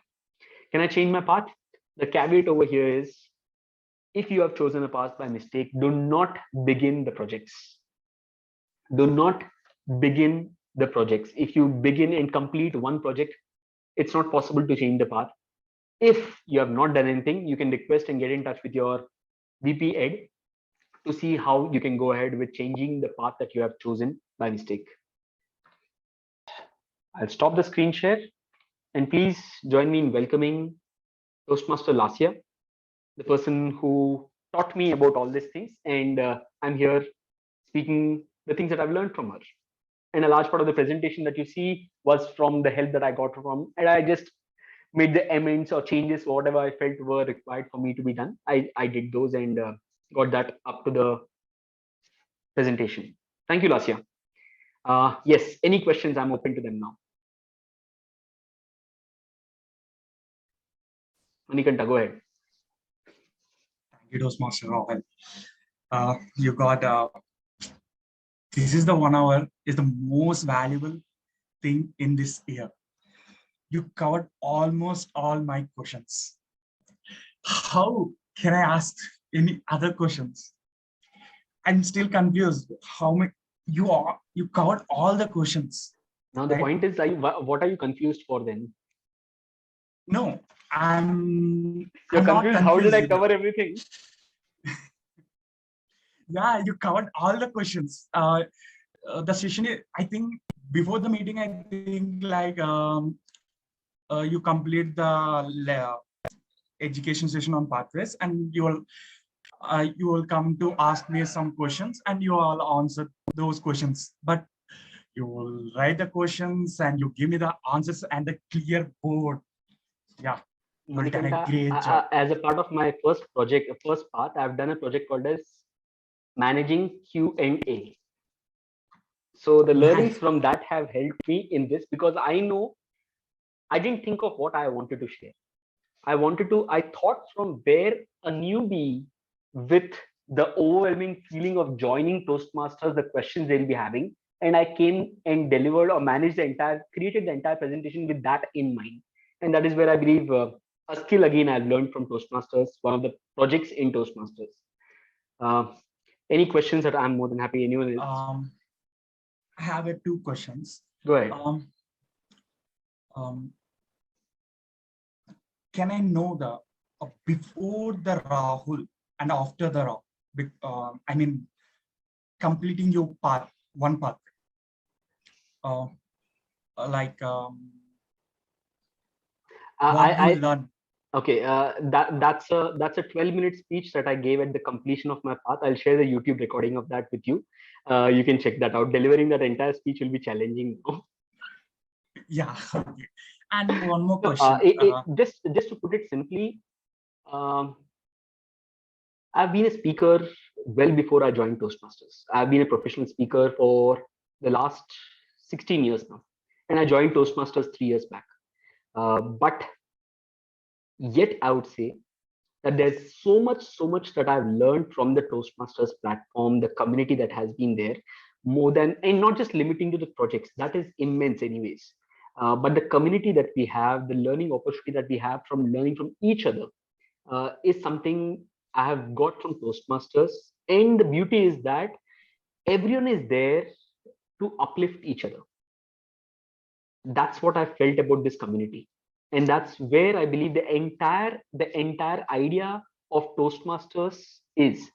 Can I change my path? The caveat over here is, if you have chosen a path by mistake, do not begin the projects. Do not begin the projects. If you begin and complete one project, it's not possible to change the path. If you have not done anything, you can request and get in touch with your VP Ed to see how you can go ahead with changing the path that you have chosen by mistake. I'll stop the screen share, and please join me in welcoming Toastmaster Lasya, the person who taught me about all these things, and I'm here speaking the things that I've learned from her. And a large part of the presentation that you see was from the help that I got from, and I just made the amendments or changes, whatever I felt were required for me to be done. I did those and got that up to the presentation. Thank you, Lasya. Yes, any questions? I'm open to them now. Manikanta, go ahead. Thank you, Toastmaster Rahul. You got this is the 1 hour is the most valuable thing in this year. You covered almost all my questions. How can I ask any other questions? I'm still confused. How many you covered all the questions. Now the point is, what are you confused for then? No, I'm You're not confused. How did I either. cover everything? Yeah, you covered all the questions. The session, I think before the meeting, I think like you complete the education session on pathways, and you will come to ask me some questions, and you will answer those questions. But you will write the questions and you give me the answers and the clear board. Yeah, you've done a great job. As a part of my first project, first path, I've done a project called as managing Q&A. So the learnings from that have helped me in this, because I know I didn't think of what I wanted to share. I thought from where a newbie with the overwhelming feeling of joining Toastmasters, the questions they'll be having, and I came and delivered or managed created the entire presentation with that in mind. And that is where I believe a skill again I've learned from Toastmasters, one of the projects in Toastmasters. Any questions that I'm more than happy anyone else? I have 2 questions. Go ahead. Can I know the before the Rahul and after the Rahul? I mean, completing your path, one path. Like what you learn. Okay, that's a 12-minute speech that I gave at the completion of my path. I'll share the YouTube recording of that with you. You can check that out. Delivering that entire speech will be challenging. Yeah. Okay. And one more question. Just to put it simply, I've been a speaker well before I joined Toastmasters. I've been a professional speaker for the last 16 years now, and I joined Toastmasters 3 years back. But yet I would say that there's so much that I've learned from the Toastmasters platform, the community that has been there, more than, and not just limiting to the projects, that is immense anyways. But the community that we have, the learning opportunity that we have from learning from each other is something I have got from Toastmasters. And the beauty is that everyone is there to uplift each other. That's what I felt about this community. And that's where I believe the entire idea of Toastmasters is.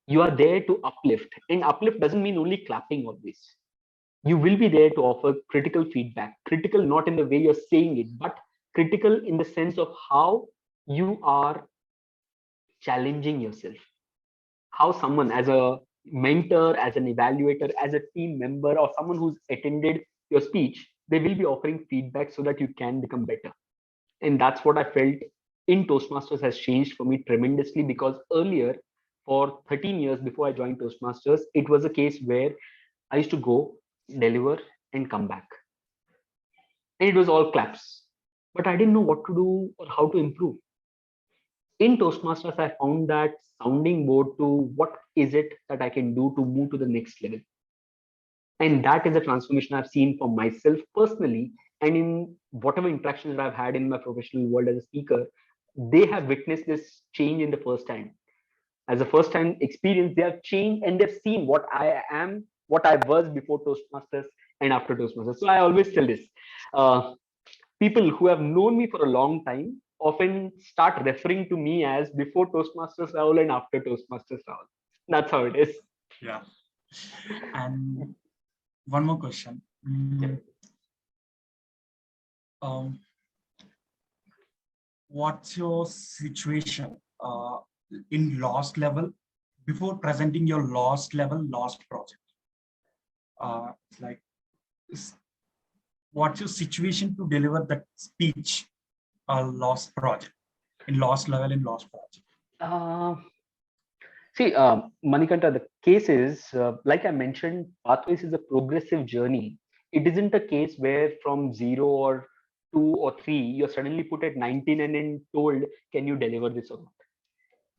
You are there to uplift, and uplift doesn't mean only clapping always. You will be there to offer critical feedback, critical not in the way you're saying it, but critical in the sense of how you are challenging yourself, how someone as a mentor, as an evaluator, as a team member, or someone who's attended your speech, they will be offering feedback so that you can become better. And that's what I felt in Toastmasters has changed for me tremendously, because earlier, for 13 years before I joined Toastmasters, it was a case where I used to go, deliver, and come back. And it was all claps. But I didn't know what to do or how to improve. In Toastmasters, I found that sounding board to what is it that I can do to move to the next level. And that is a transformation I've seen for myself personally, and in whatever interactions that I've had in my professional world as a speaker, they have witnessed this change in the first time. As a first time experience, they have changed and they've seen what I am, what I was before Toastmasters and after Toastmasters. So I always tell this. People who have known me for a long time often start referring to me as before Toastmasters Rahul and after Toastmasters Rahul. That's how it is. Yeah. And one more question. Um, what's your situation in lost level before presenting your lost level, lost project? It's like, what's your situation to deliver that speech, lost project, in lost level, in lost project? Uh, See, Manikanta, the case is, like I mentioned, Pathways is a progressive journey. It isn't a case where from 0 or 2 or 3, you're suddenly put at 19 and then told, can you deliver this or not?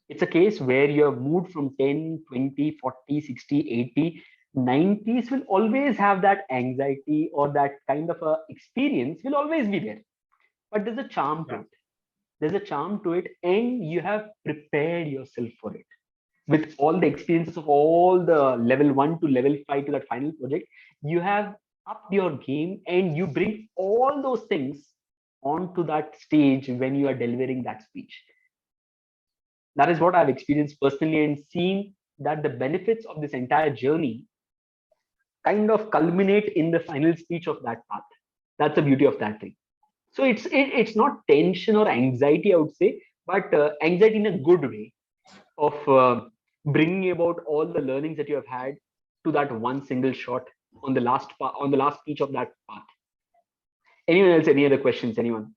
It's a case where you have moved from 10, 20, 40, 60, 80, 90s will always have that anxiety or that kind of a experience will always be there. But there's a charm to Yeah. it. There's a charm to it, and you have prepared yourself for it with all the experiences of all the level 1 to level 5 to that final project. You have upped your game and you bring all those things onto that stage when you are delivering that speech. That is what I've experienced personally, and seen that the benefits of this entire journey kind of culminate in the final speech of that path. That's the beauty of that thing. So it's not tension or anxiety, I would say, but anxiety in a good way of bringing about all the learnings that you have had to that one single shot on the on the last speech of that path. Anyone else? Any other questions? Anyone?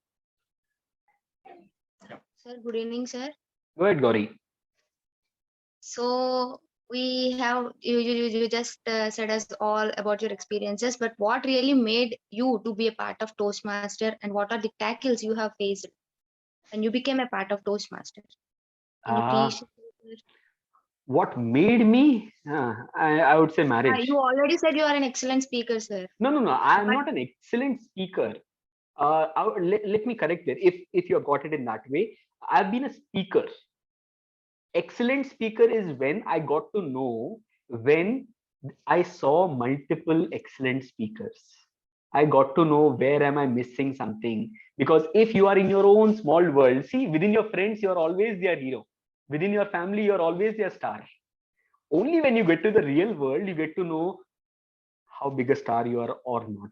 Sir, good evening, sir. Go ahead, Gauri. So we have you just said us all about your experiences, but what really made you to be a part of Toastmaster, and what are the tackles you have faced when you became a part of Toastmaster? Can you Uh, please share? what made me? I would say You marriage. already said you are an excellent speaker, sir. No, no, no. I am But not an excellent speaker. Let me correct it. If you have got it in that way, I've been a speaker. Excellent speaker is when I got to know, when I saw multiple excellent speakers. I got to know where am I missing something. Because if you are in your own small world, see, within your friends, you're always their hero. Within your family, you're always their star. Only when you get to the real world, you get to know how big a star you are or not.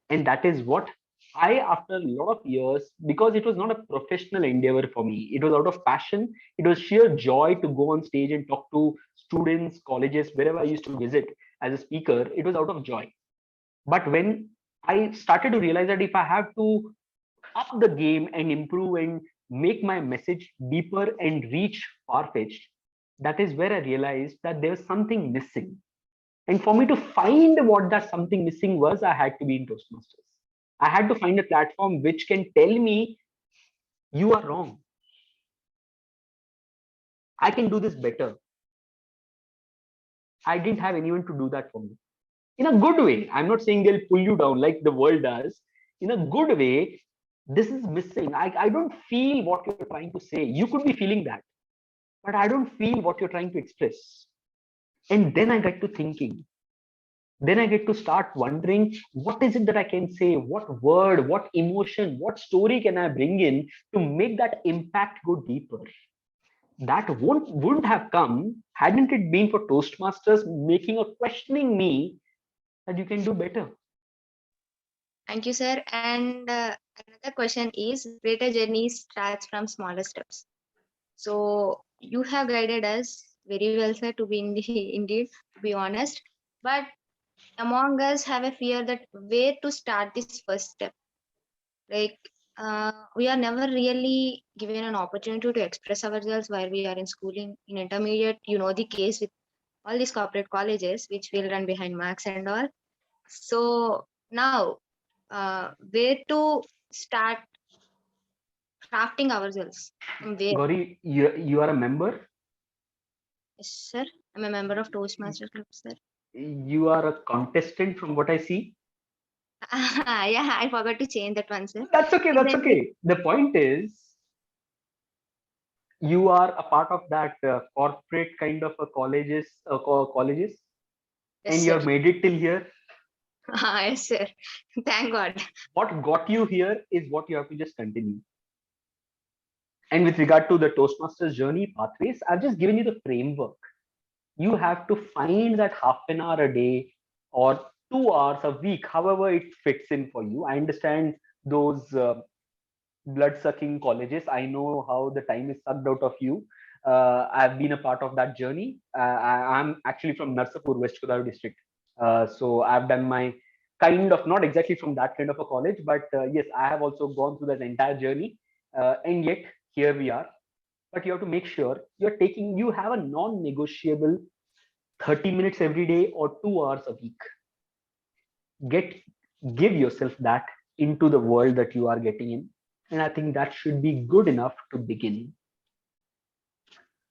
And that is what I, after a lot of years, because it was not a professional endeavor for me, it was out of passion. It was sheer joy to go on stage and talk to students, colleges, wherever I used to visit as a speaker. It was out of joy. But when I started to realize that if I have to up the game and improve and make my message deeper and reach far fetched, that is where I realized that there was something missing. And for me to find what that something missing was, I had to be in Toastmasters. I had to find a platform which can tell me, you are wrong. I can do this better. I didn't have anyone to do that for me. In a good way. I'm not saying they'll pull you down like the world does. In a good way, this is missing. I don't feel what you're trying to say. You could be feeling that. but I don't feel what you're trying to express. And then I get to thinking. Then I get to start wondering, what is it that I can say? What word, what emotion, what story can I bring in to make that impact go deeper? That wouldn't have come hadn't it been for Toastmasters making or questioning me that you can do better. Thank you, sir. And another question is greater journey starts from smaller steps. So you have guided us very well, sir, to be indeed, to be honest. But among us have a fear that where to start this first step. Like we are never really given an opportunity to express ourselves while we are in schooling. In intermediate, you know the case with all these corporate colleges, which will run behind marks and all. So now, where to start crafting ourselves? From where? Gauri, you are a member. Yes, sir. I'm a member of Toastmasters Club, sir. You are a contestant from what I see. Yeah, I forgot to change that one, sir. That's okay. That's Recently, okay. The point is, you are a part of that corporate kind of a colleges, yes, and you sir. have made it till here. Yes, sir. Thank God. What got you here is what you have to just continue. And with regard to the Toastmasters journey pathways, I've just given you the framework. You have to find that half an hour a day or 2 hours a week, however it fits in for you. I understand those blood sucking colleges. I know how the time is sucked out of you. I've been a part of that journey. I'm actually from Narsapur, West Godavari district. So I've done my kind of, not exactly from that kind of a college, but yes, I have also gone through that entire journey. And yet, here we are. But you have to make sure you have a non negotiable 30 minutes every day or 2 hours a week. Get, give yourself that into the world that you are getting in. And I think that should be good enough to begin.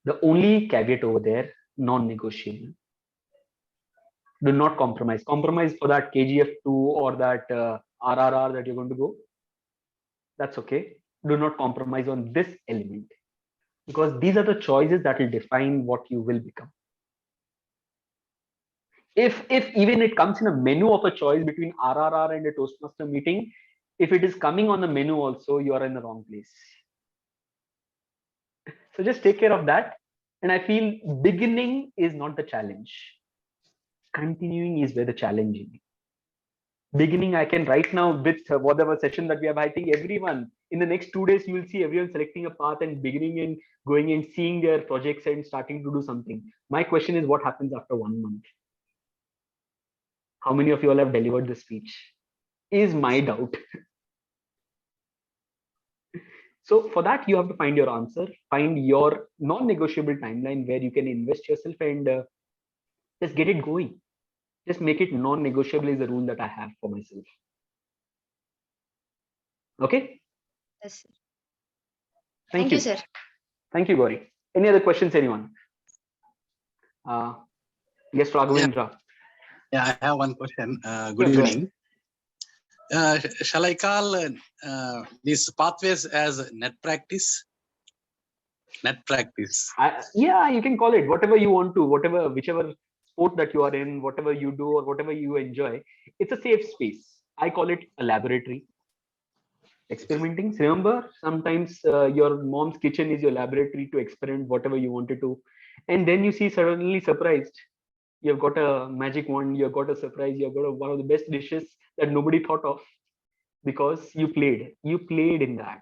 The only caveat over there, non-negotiable. Do not compromise. Compromise for that KGF2 or that RRR that you're going to go. That's okay. Do not compromise on this element, because these are the choices that will define what you will become. If even it comes in a menu of a choice between RRR and a Toastmaster meeting, if it is coming on the menu also, you are in the wrong place. So just take care of that. And I feel beginning is not the challenge. Continuing is where the challenge is. Beginning, I can right now with whatever session that we have, I think everyone in the next 2 days, you will see everyone selecting a path and beginning and going and seeing their projects and starting to do something. My question is, what happens after 1 month? How many of you all have delivered the speech? Is my doubt. So for that, you have to find your answer, find your non-negotiable timeline where you can invest yourself and just get it going. Just make it non-negotiable is the rule that I have for myself. Okay. Yes, sir. Thank You, you. sir. Thank you, Gauri. Any other questions, anyone? Yes, Yeah, Raghavendra. yeah, I have one question. Good Sure, go ahead. evening. Shall I call these pathways as net practice? Net practice. Yeah, you can call it whatever you want to, whichever sport that you are in, whatever you do or whatever you enjoy. It's a safe space. I call it a laboratory. Experimenting. Remember, sometimes your mom's kitchen is your laboratory to experiment whatever you wanted to, and then you see suddenly surprised. You've got a magic wand. You've got a surprise. You've got one of the best dishes that nobody thought of because you played. You played in that.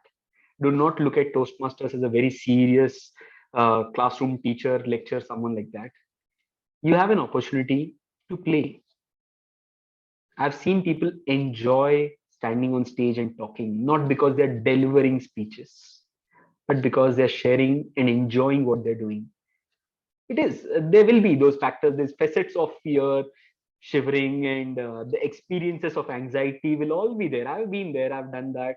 Do not look at Toastmasters as a very serious classroom teacher, lecture, someone like that. You have an opportunity to play. I've seen people enjoy standing on stage and talking, not because they're delivering speeches, but because they're sharing and enjoying what they're doing. It is, there will be those factors, there's facets of fear, shivering, and the experiences of anxiety will all be there. I've been there, I've done that.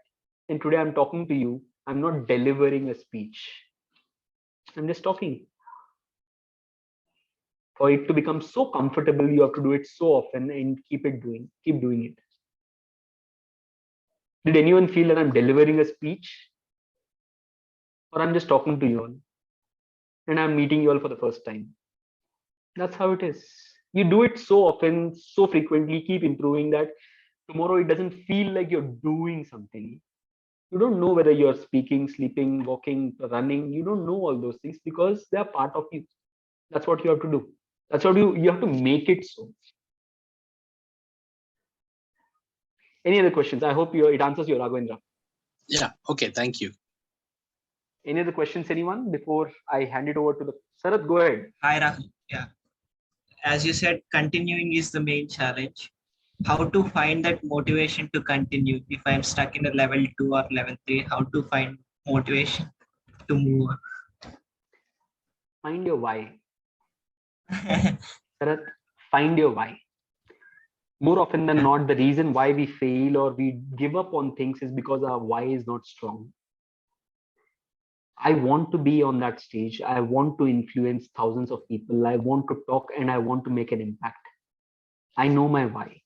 And today I'm talking to you. I'm not delivering a speech, I'm just talking. For it to become so comfortable, you have to do it so often and keep doing it. Did anyone feel that I'm delivering a speech or I'm just talking to you all? and I'm meeting you all for the first time. That's how it is. You do it so often, so frequently, keep improving that tomorrow it doesn't feel like you're doing something. You don't know whether you're speaking, sleeping, walking, running. You don't know all those things because they're part of you. That's what you have to do. That's what you have to make it so. Any other questions? I hope it answers your Raghavendra. Yeah. Okay. Thank you. Any other questions, anyone? Before I hand it over to the Sarath, go ahead. Hi, Rahul. Yeah. As you said, continuing is the main challenge. How to find that motivation to continue? If I'm stuck in a level 2 or level 3, how to find motivation to move Find your why. on? Sarath, find your why. More often than not, the reason why we fail or we give up on things is because our why is not strong. I want to be on that stage. I want to influence thousands of people. I want to talk and I want to make an impact. I know my why.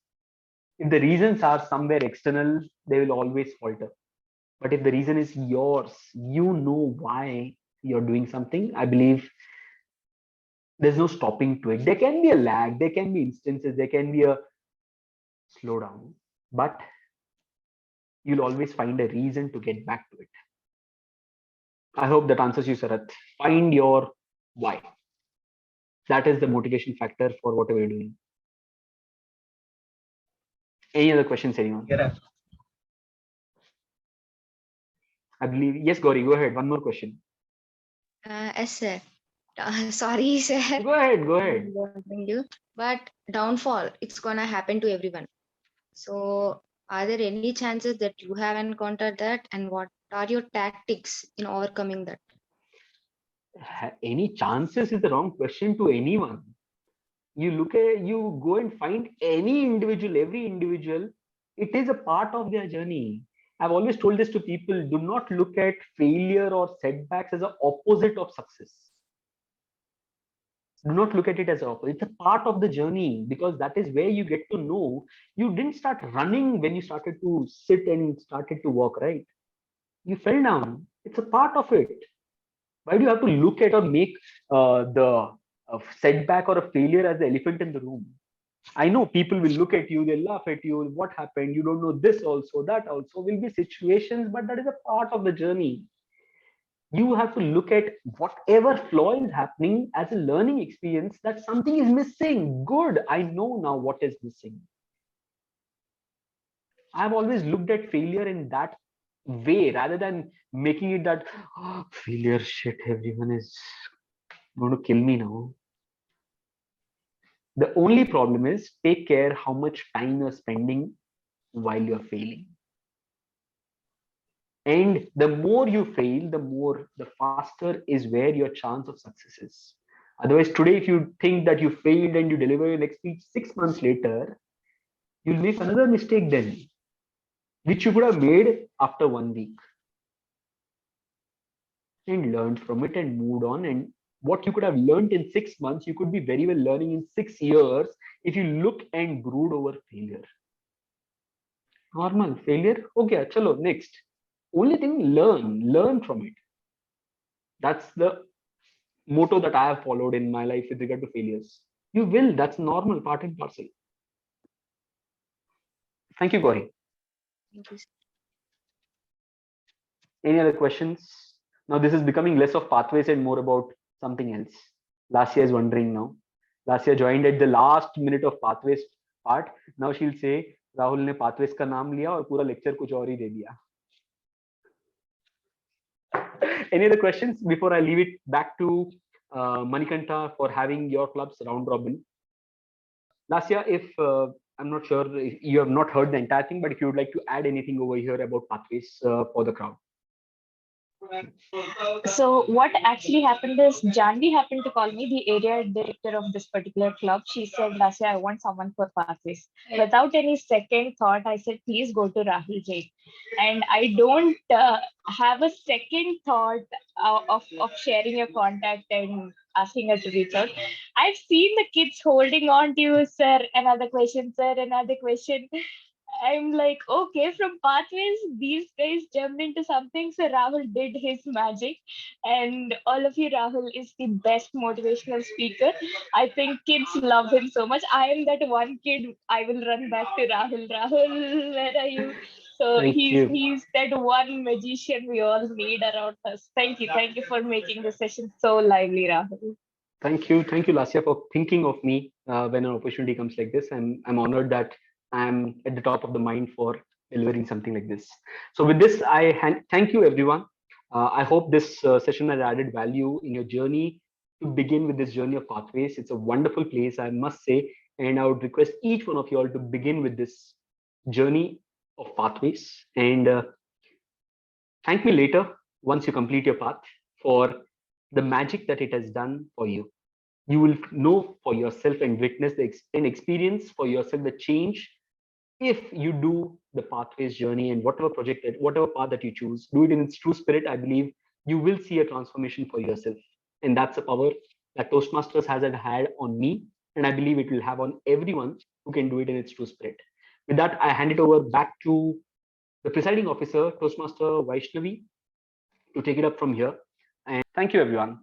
If the reasons are somewhere external, they will always falter. But if the reason is yours, you know why you're doing something, I believe there's no stopping to it. There can be a lag, there can be instances, there can be a slowdown, but you'll always find a reason to get back to it. I hope that answers you, Sarath. Find your why. That is the motivation factor for whatever you're doing. Any other questions, anyone? Yeah. I believe, yes, Gauri, go ahead. One more question. Yes, sir. Sorry, sir. Go ahead, go ahead. Thank you. But downfall, it's gonna happen to everyone. So, are there any chances that you have encountered that, and what are your tactics in overcoming that? Any chances is the wrong question to anyone. You go and find any individual, every individual, it is a part of their journey. I've always told this to people, do not look at failure or setbacks as an opposite of success. Do not look at it as an opposite. It's a part of the journey because that is where you get to know you didn't start running when you started to sit and started to walk, right? You fell down. It's a part of it. Why do you have to look at or make the setback or a failure as the elephant in the room? I know people will look at you, they'll laugh at you. What happened? You don't know this also, that also will be situations, but that is a part of the journey. You have to look at whatever flaw is happening as a learning experience, that something is missing. Good. I know now what is missing. I've always looked at failure in that way rather than making it that failure shit, everyone is going to kill me now. The only problem is take care how much time you're spending while you're failing. And the more you fail, the faster is where your chance of success is. Otherwise, today, if you think that you failed and you deliver your next speech 6 months later, you'll make another mistake then, which you could have made after 1 week and learned from it and moved on. And what you could have learned in 6 months, you could be very well learning in 6 years if you look and brood over failure. Normal failure. Okay, chalo, next. Only thing, learn from it. That's the motto that I have followed in my life with regard to failures. You will, that's normal, part and parcel. Thank you, Gauri. Thank you, sir. Any other questions? Now this is becoming less of pathways and more about something else. Lasya is wondering now. Lasya joined at the last minute of pathways part. Now she'll say, Rahul ने pathways का नाम लिया और पूरा lecture कुछ और ही दे दिया. Any other questions before I leave it back to Manikanta for having your clubs round robin? Lasya, if I'm not sure if you have not heard the entire thing, but if you would like to add anything over here about pathways for the crowd. So what actually happened is Janvi happened to call me, the area director of this particular club. She said, Lasya, I want someone for pathways. Without any second thought, I said, please go to Rahul Jain. And I don't have a second thought of sharing your contact and asking her to reach out. I've seen the kids holding on to you, sir. Another question, sir. Another question. I'm like, okay, from pathways, these guys jumped into something. So Rahul did his magic. And all of you, Rahul is the best motivational speaker. I think kids love him so much. I am that one kid. I will run back to Rahul. Rahul, where are you? So Thank you. he's that one magician we all need around us. Thank you. Thank you for making the session so lively, Rahul. Thank you, Lasya, for thinking of me when an opportunity comes like this. I'm honored that I'm at the top of the mind for delivering something like this. So with this, thank you, everyone. I hope this session has added value in your journey to begin with this journey of pathways. It's a wonderful place, I must say, and I would request each one of you all to begin with this journey of pathways and thank me later once you complete your path for the magic that it has done for you. You will know for yourself and witness and experience for yourself the change if you do the pathways journey and whatever path that you choose, do it in its true spirit. I believe you will see a transformation for yourself, and that's a power that Toastmasters has had on me, and I believe it will have on everyone who can do it in its true spirit. With that, I hand it over back to the presiding officer, Toastmaster Vaishnavi, to take it up from here. And thank you, everyone.